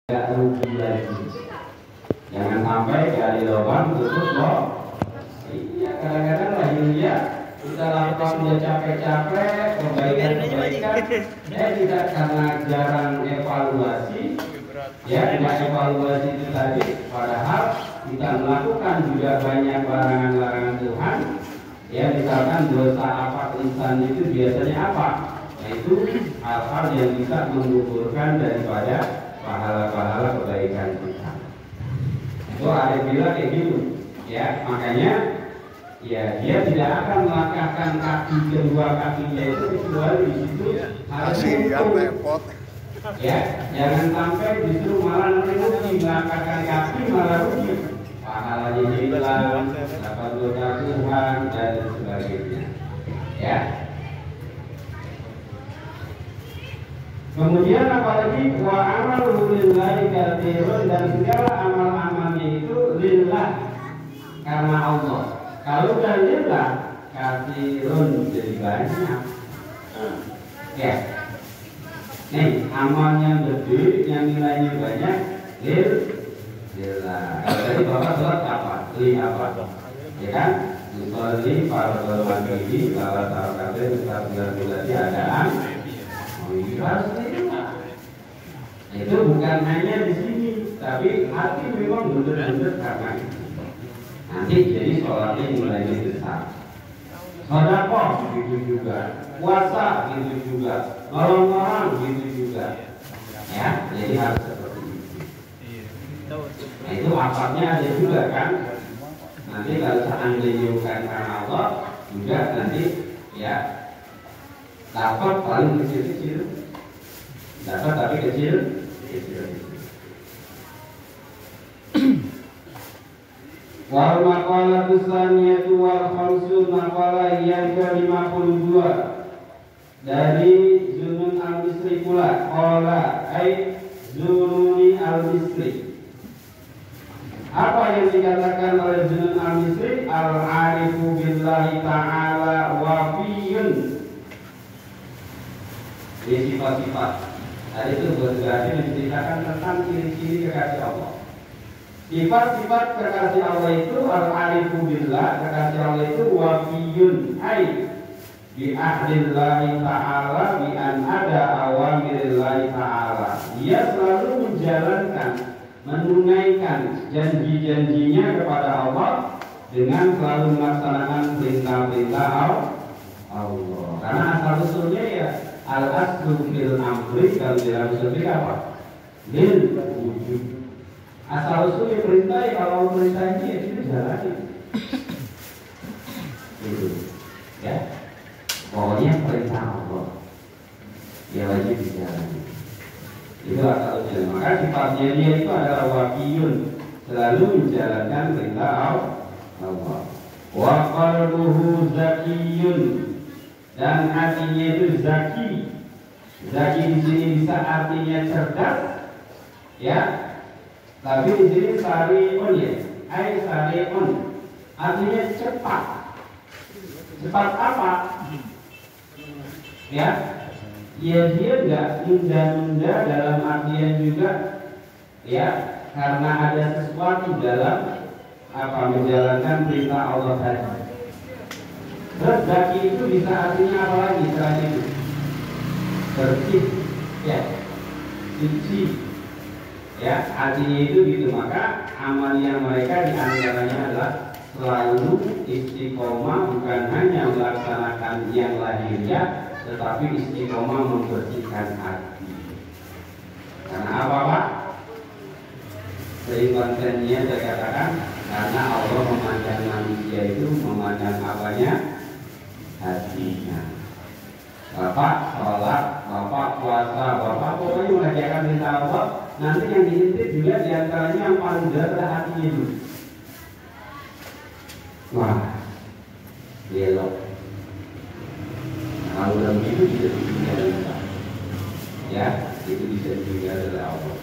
Tidak rugi lagi. Jangan sampai dari lubang tutup loh. Iya, kadang-kadang lahirnya kita lakukan dia capek-capek, kebaikan, tidak karena jarang evaluasi, ya tidak evaluasi itu tadi. Padahal kita melakukan juga banyak larangan-larangan Tuhan. Ya, misalkan dosa apa insan itu biasanya apa? Yaitu hal-hal yang bisa menggugurkan daripada pahala-pahala kebaikan kita. Itu ada bilang kayak gitu, ya makanya ya dia tidak akan melangkahkan kaki kedua kakinya itu kecuali di situ harus repot. Ya jangan sampai justru malah nanti melangkahkan kaki malah rugi, pahalanya hilang, dapat dosa Tuhan dan sebagainya. Ya. Kemudian apalagi wa amalu lillahi katsirun, dan segala amal-amalnya itu lillah karena Allah. Kalau bukan lillah katsirun jadi banyak. Ya. Nih amalnya gede yang nilainya banyak lillah. Kalau tadi Bapak sholat apa? Li apa? Ya kan? Usolli fardhu maghrib salat rakaat setelah berarti adaan. Itu bukan hanya di sini, tapi hati memang benar-benar karena itu. Nanti jadi sholatnya nilainya besar. Sedekah gitu juga, puasa gitu juga, nolong orang gitu juga. Ya, jadi harus seperti itu. Nah itu akadnya ada juga kan. Nanti kalau seandainya bukan karena Allah juga nanti ya dapat paling kecil-kecil, dapat tapi kecil. Wal maqalatu tsaniyatu wal khamsun, maqalah yang ke-52 dari Zunun al-Misri pula. Qala ai Zununi al-Misri. Apa yang dikatakan oleh Zunun al-Misri? Al-arifu billahi ta'ala wafiyun. Di sifat-sifat tadi itu berarti menceritakan tentang ciri-ciri kekasih Allah. Sifat-sifat kekasih Allah itu al-arifu billah, kekasih Allah itu wafiyun ai bi ahdillahi ta'ala bi an ada awamirillahi ta'ala. Dia selalu menjalankan, menunaikan janji-janjinya kepada Allah dengan selalu melaksanakan perintah-perintah Allah. Karena asal usulnya ya al-aslu fil amri, kalau dalam usul apa? Lil wujud. Asal usulnya perintah ya, kalau perintahnya ya itu jalani. Gitu. Ya. Pokoknya perintah Allah ya wajib dijalani. Itu asal usulnya. Maka sifatnya dia itu adalah wafiyun, selalu menjalankan perintah Allah. Wa qalbuhu zakiyun, dan hatinya itu zaki. Zaki di sini bisa artinya cerdas, ya. Tapi di sini sariun ya, ai sariun, artinya cepat. Cepat apa? Ya, ya dia enggak nunda-nunda dalam artian juga, ya, karena ada sesuatu dalam apa menjalankan perintah Allah tadi. Terus zaki itu bisa artinya apa lagi selain itu? Bersih, ya, suci, ya, artinya itu gitu. Maka amalia mereka diantaranya adalah selalu istiqomah, bukan hanya melaksanakan yang lahirnya, tetapi istiqomah membersihkan hati. Karena apa Pak? Sering kontennya saya katakan, karena Allah memandang manusia itu memandang apanya? Hatinya. Bapak sholat, bapak puasa, bapak pokoknya mengerjakan perintah Allah. Nanti yang diintip juga diantaranya yang paling berat adalah hatinya itu. Wah, belok. Kalau udah begitu bisa ditinggalkan. Ya, itu bisa ditinggalkan oleh Allah.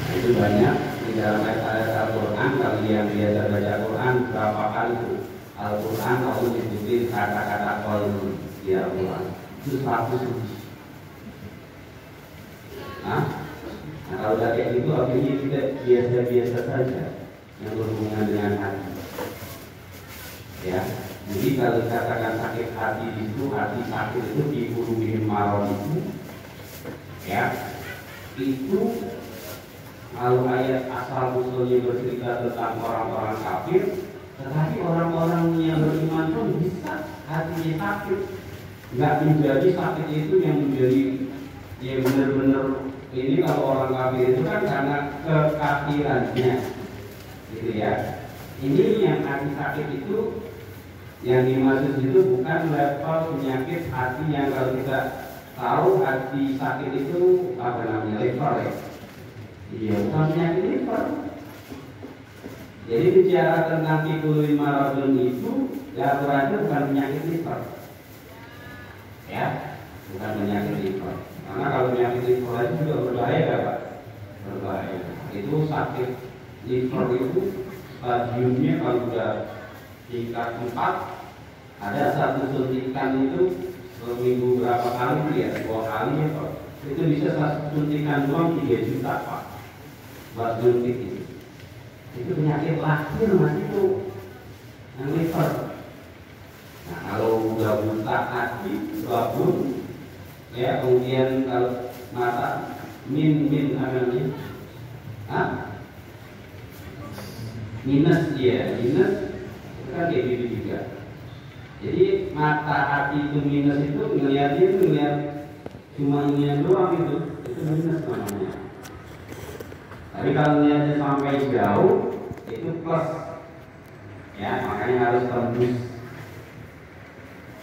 Nah, itu banyak di dalam ayat Al-Quran. Kalau yang biasa baca Quran, berapa kali itu Al-Quran Allah nyebutin kata-kata qalbu di Al-Quran itu 100 lebih. Nah, kalau udah kayak gitu akhirnya kita biasa-biasa saja yang berhubungan dengan hati. Ya, jadi kalau dikatakan sakit hati itu, hati sakit itu di hurufin maror itu, ya, itu kalau ayat asal usulnya bercerita tentang orang-orang kafir, tetapi orang-orang yang beriman pun bisa hatinya sakit. Nggak menjadi sakit itu yang menjadi ya benar-benar ini kalau orang kafir itu kan karena kekafirannya, gitu ya. Ini yang hati sakit itu yang dimaksud itu bukan level penyakit hati yang kalau kita tahu hati sakit itu apa namanya liver ya. Iya, bukan penyakit liver. Jadi bicara tentang tikulul maradun itu aturannya bukan penyakit liver. Ya, bukan penyakit liver. Karena kalau penyakit liver itu juga berbahaya, Pak. Berbahaya. Itu sakit liver itu stadiumnya kalau sudah tingkat 4 ada satu suntikan itu seminggu berapa kali ya, 2 kali ya Pak. Itu bisa satu suntikan doang 3 juta Pak. Buat suntik itu penyakit lahir mas itu yang liver. Nah kalau udah buta hati babun ya, kemudian kalau mata min namanya minus ya, minus itu kan kayak gitu juga. Jadi mata hati itu minus itu ngeliat cuma ini doang itu minus namanya. Tapi kalau lihatnya sampai jauh itu plus, ya makanya harus tembus.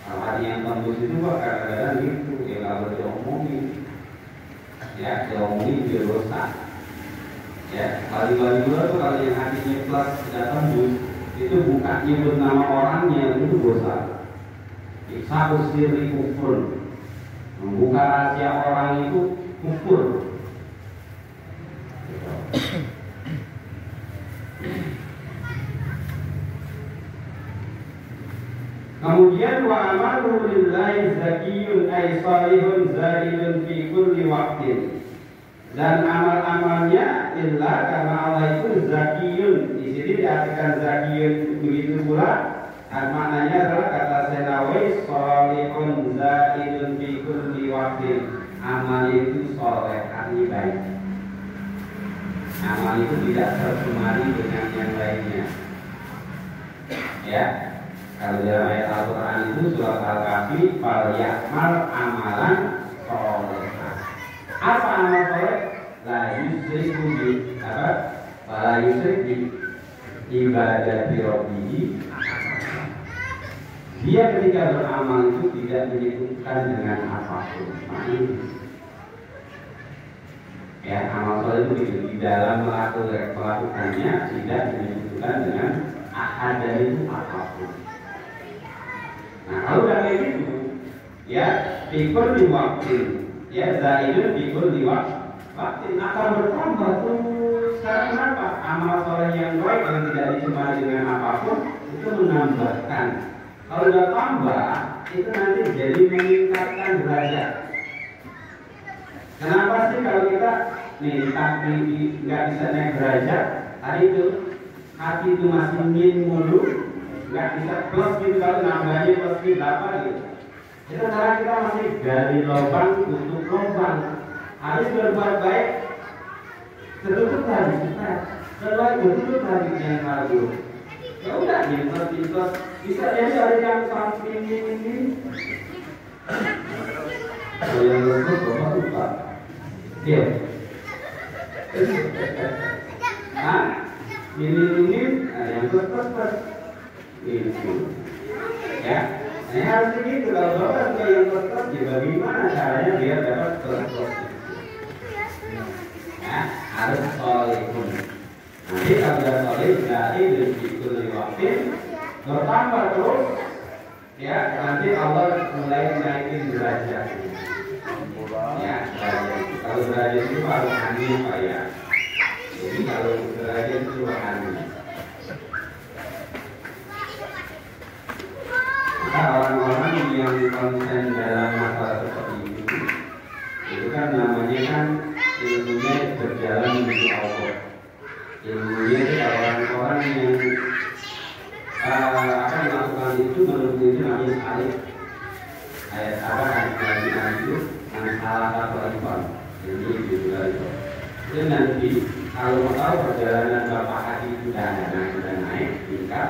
Kalau hati yang tembus itu kok kadang-kadang gitu ya, kalau diomongin ya diomongin dia dosa. Ya, kali-kali dua tuh kalau yang hatinya plus sudah tembus itu bukan nyebut nama orangnya itu dosa. Bisa usiri kufur, membuka rahasia orang itu kufur. Kemudian wa amalu lillahi zakiyun ay salihun zahidun fi kulli waqtin. Dan amal-amalnya illa karena Allah itu zakiyun. Di sini diartikan zakiyun begitu pula. Maknanya adalah kata Senawi salihun zahidun fi kulli waqtin. Amal itu soleh, artinya baik. Amal itu tidak tercemari dengan yang lainnya. Ya, kalau dalam ayat Al-Quran itu surat Al-Kahfi, fal ya'mal amalan soleh. Apa amal soleh? La yusriku bi apa? La yusrik bi ibadati rabbihi. Dia ketika beramal itu tidak menyebutkan dengan apapun. Ya, amal soleh itu di dalam melakukannya tidak menyebutkan dengan ahad itu apapun. Nah, kalau udah kayak gitu, ya pikul di waktu, ya zaidun pikul di waktu akan bertambah tuh. Sekarang kenapa? Amal soleh yang baik yang tidak dicemari dengan apapun itu menambahkan. Kalau udah tambah, itu nanti jadi meningkatkan derajat. Kenapa sih kalau kita tapi nggak bisa naik derajat? Tadi itu hati itu masih min mulu, nggak bisa plus gitu, kalau nambahnya plus berapa gitu. Itu karena kita masih dari lubang tutup lubang. Habis berbuat baik, tertutup lagi kita. Berbuat tertutup lagi yang baru. Ya udah plus bisa jadi ada yang samping ini. Kalau yang lembut bapak lupa. Iya. Nah, ini yang plus itu. Ya, ini harus begitu. Kalau bapak suka yang plus juga gimana caranya biar dapat plus. Ya, harus soleh pun. Nanti kalau sudah soleh dari berpikir waktu bertambah terus. Ya, nanti Allah mulai naikin derajat. Ya, kalau derajat itu harus aneh Pak ya. Jadi kalau derajat itu aneh. Maka orang-orang yang konsen dalam masalah seperti itu kan namanya kan ilmunya berjalan Ilmunya itu orang-orang yang akan melakukan itu menurut itu namanya salib. Ayat apa kan itu salah satu alifan. Ini juga itu. Jadi nanti kalau mau tahu perjalanan Bapak Haji sudah naik tingkat,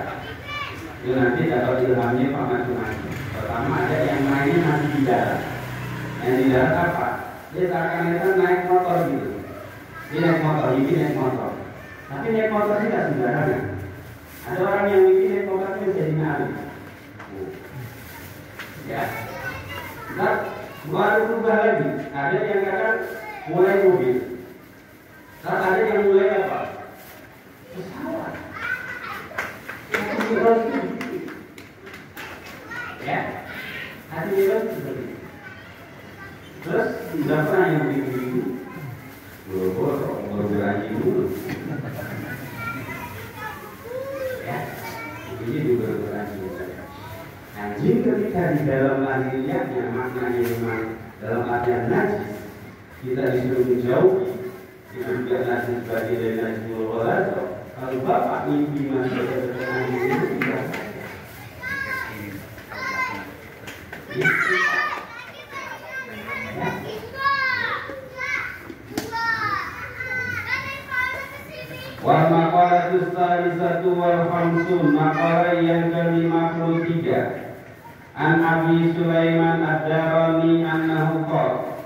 itu nanti dapat ilhamnya Pak macam-macam. Pertama ada yang mainnya nanti di darat. Yang di darat apa? Dia seakan-akan naik motor gitu. Dia naik motor, ini naik motor. Tapi naik motor tidak sembarangan. Ada orang yang bikin naik motor itu jadi nabi. Ya. Nah, baru berubah lagi. Ada yang kadang mulai mobil. Nah, ada yang mulai apa? Pesawat. Ya. Ada yang seperti itu. Terus tidak pernah yang begitu. Baru beranjing dulu. Ya. Ini juga beranjing. Anjing ketika di dalam lahiriahnya maknanya memang dalam artian najis, kita disuruh menjauhi, disebutkan najis sebagai dari najis mulwalato. Kalau Bapak mimpi masuk ke dalam itu tidak wa maqalatus salisatu wal khamsun, maqalah yang ke-53. An Abi Sulaiman Ad-Darani annahu qala,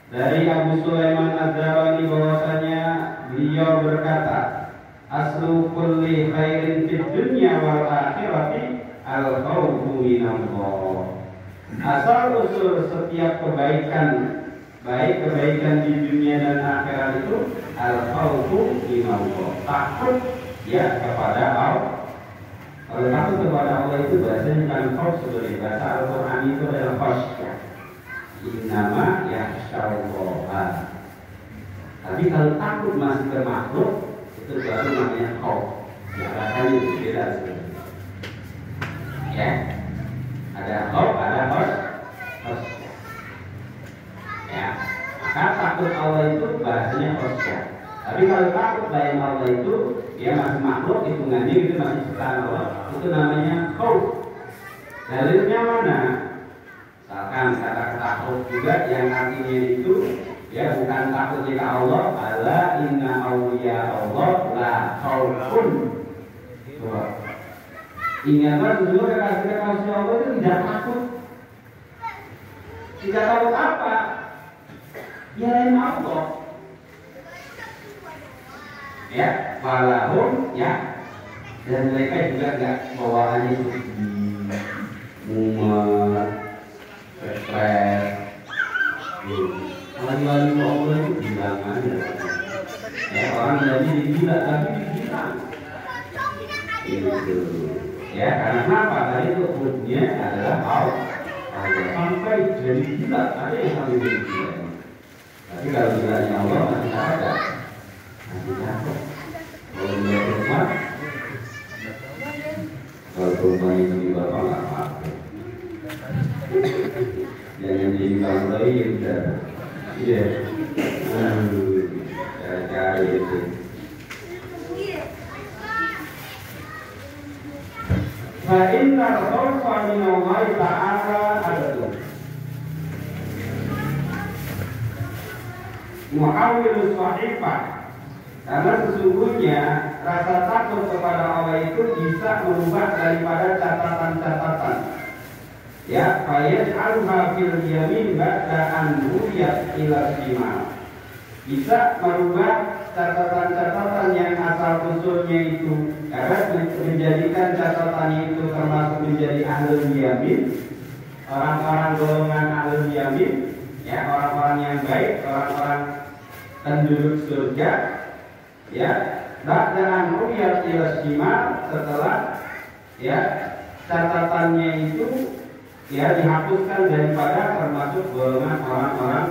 dari Abu Sulaiman Ad-Darani bahwasanya beliau berkata, aslu kulli khairin fid dunya wal akhirati al khawfu minallah. Asal usul setiap kebaikan, baik kebaikan di dunia dan akhirat itu al khawfu minallah, takut ya kepada Allah. Kalau takut kepada Allah itu bahasanya bukan khauf, sebenarnya bahasa Al-Quran itu adalah khasyah. Innama yakhsyallaha. Tapi kalau takut masih ke makhluk, itu baru namanya khauf. Ya bahasanya itu beda sebenarnya. Ya, ada khauf, ada khasyah. Ya, maka takut Allah itu bahasanya khasyah. Tapi kalau takut lain Allah itu, dia masih makhluk, hitungannya itu masih ciptaan Allah, itu namanya khauf. Dalilnya mana? Misalkan kata takut juga yang artinya itu ya bukan takutnya ke Allah, ala inna awliya Allah la khaufun. Ingatlah sesungguhnya kekasih Allah itu tidak takut. Tidak takut apa? Ya lain Allah. Ya, walahum ya, dan mereka juga enggak bawaannya itu mumet, stres. Wali-wali Allah itu bilang aja. Ya, orang jadi gila tapi dibilang. Itu. Ya, karena apa? Tadi itu hudnya adalah Allah. Sampai jadi gila, ada yang sampai jadi gila. Tapi kalau gilanya Allah masih ada. Kalau dia rumah, kalau rumah itu di Bapak nggak apa-apa. Jangan jadi orang lain, iya. Cari-cari itu. Fa'inna khawfa minallahi ta'ala adadu muhawwilus sahifah. Karena sesungguhnya rasa takut kepada Allah itu bisa merubah daripada catatan-catatan. Ya, fayaj'alha fil yamin ba'da an ruyat ila shimal. Bisa merubah catatan-catatan yang asal usulnya itu karena menjadikan catatannya itu termasuk menjadi ahlul yamin, orang-orang golongan ahlul yamin, ya orang-orang yang baik, orang-orang penduduk surga. Ya, ba'da'an ruyat ila shimal, setelah ya catatannya itu ya dihapuskan daripada termasuk golongan orang-orang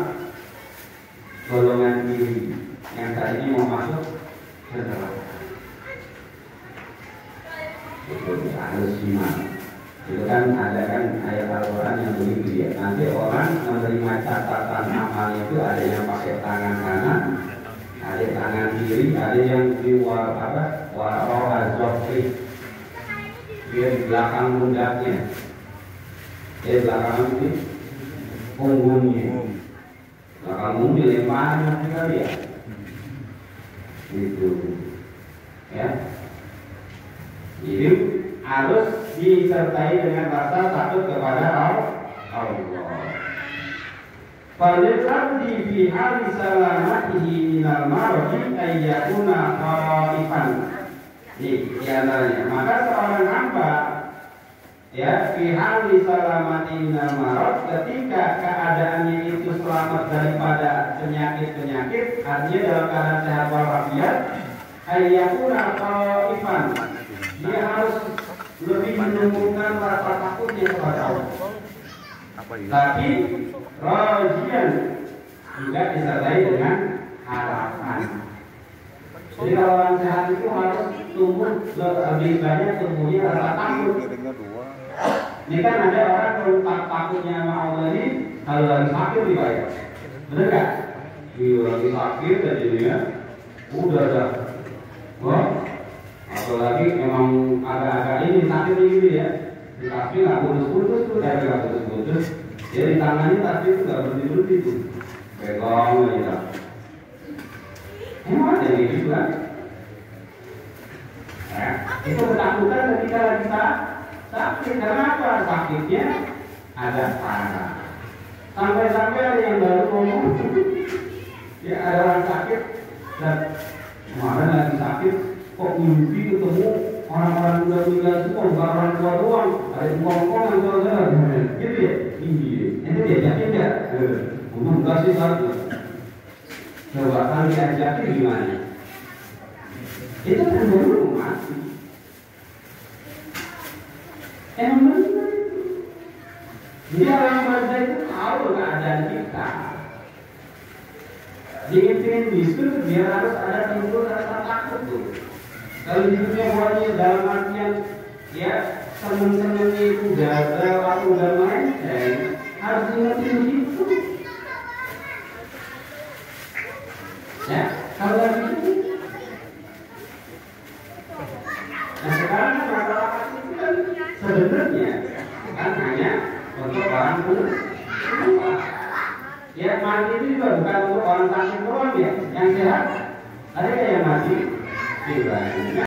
golongan kiri yang tadi ini mau masuk ke neraka. Itu harus shimal. Itu kan ada kan ayat Al-Quran yang begitu ya. Nanti orang menerima catatan amal itu ada yang pakai tangan kanan, ada ada tangan kiri, ada yang di warna zofri, dia di belakang pundaknya, di belakang itu punggungnya, belakang punggung dilemparin nanti kali ya, itu, ya. Jadi harus disertai dengan rasa takut kepada Allah. Falilabdi fi hali salamatihi minal marji ayyakuna khaifan. Di antaranya, maka seorang hamba ya fi hali salamati minal marj, ketika keadaannya itu selamat daripada penyakit-penyakit, artinya dalam keadaan sehat walafiat, ayyakuna khaifan. Dia harus lebih menumbuhkan rasa takutnya kepada Allah. Tapi rajian juga disertai dengan harapan. Jadi kalau orang sehat itu harus tumbuh lebih banyak tumbuhnya rasa takut. Ini kan ada orang kalau takutnya sama Allah ini kalau lagi sakit dibayar, benar nggak? Dia lagi sakit jadinya udah dah. Wah, apalagi memang agak-agak ini sakit ini ya. Tapi nggak putus-putus tuh, dari nggak putus-putus. Jadi tangannya tapi itu nggak berhenti-berhenti tuh, pegang aja. Emang ada yang gitu kan? Ya, itu ketakutan ketika lagi sakit. Karena apa? Sakitnya ada parah. Sampai-sampai ada yang baru ngomong, ya ada orang sakit dan kemarin lagi sakit, kok mimpi ketemu orang-orang muda-muda semua, bukan orang tua doang, ada ngomong yang tua-tua, gitu ya? Iya, itu diajakin nggak? Ngomong enggak sih satu. Coba kalau diajakin gimana? Itu kan baru mati. Emang benar itu. Jadi orang baca itu tahu keadaan kita. Diintin itu dia harus ada timbul rasa takut tuh. Kalau di dunia wajib dalam artian ya seneng-senengnya itu gagal atau udah melenceng, harus dimengerti begitu. Ya, kalau lagi itu. Nah sekarang masalah itu kan sebenarnya kan hanya untuk orang tua. Ya mati itu juga bukan untuk orang sakit doang ya, yang sehat. Ada yang mati? Tidak.